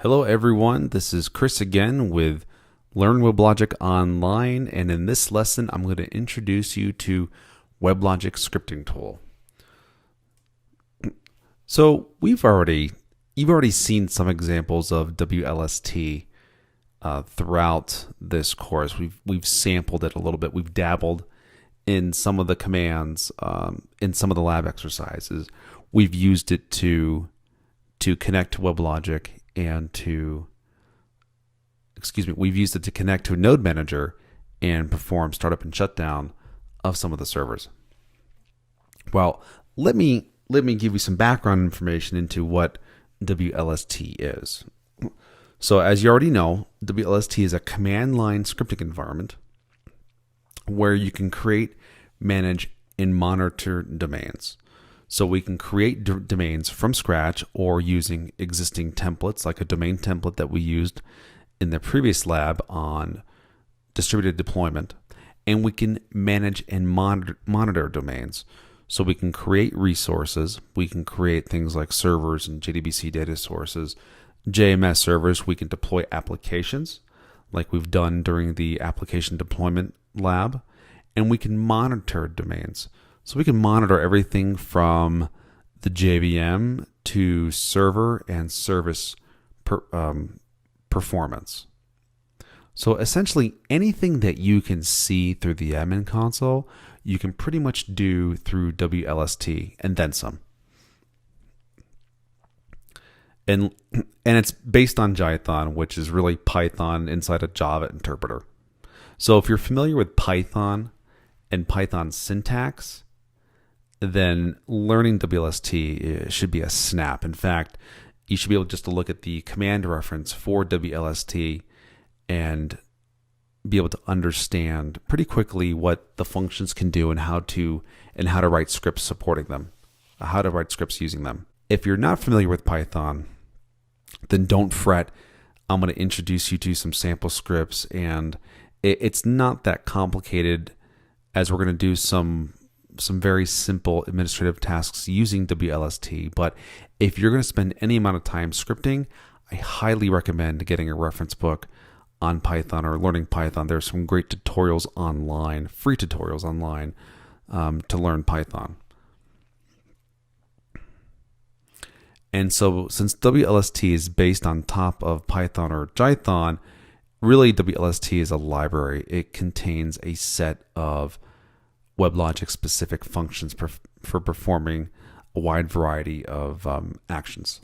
Hello everyone, this is Chris again with Learn WebLogic Online, and in this lesson I'm going to introduce you to WebLogic scripting tool. So you've already seen some examples of WLST throughout this course. We've sampled it a little bit. We've dabbled in some of the commands in some of the lab exercises. We've used it to connect to WebLogic and we've used it to connect to a node manager and perform startup and shutdown of some of the servers. Well, let me give you some background information into what WLST is. So as you already know, WLST is a command line scripting environment where you can create, manage, and monitor domains. So we can create domains from scratch or using existing templates, like a domain template that we used in the previous lab on distributed deployment. And we can manage and monitor domains. So we can create resources. We can create things like servers and JDBC data sources, JMS servers. We can deploy applications like we've done during the application deployment lab. And we can monitor domains. So we can monitor everything from the JVM to server and service performance. So essentially anything that you can see through the admin console, you can pretty much do through WLST and then some. And it's based on Jython, which is really Python inside a Java interpreter. So if you're familiar with Python and Python syntax, then learning WLST should be a snap. In fact, you should be able just to look at the command reference for WLST and be able to understand pretty quickly what the functions can do and how to write scripts supporting them, how to write scripts using them. If you're not familiar with Python, then don't fret. I'm going to introduce you to some sample scripts, and it's not that complicated, as we're going to do some very simple administrative tasks using WLST. But if you're going to spend any amount of time scripting, I highly recommend getting a reference book on Python or learning Python. There's some great tutorials online, free tutorials online to learn Python. And so since WLST is based on top of Python or Jython, really WLST is a library. It contains a set of WebLogic specific functions for performing a wide variety of actions.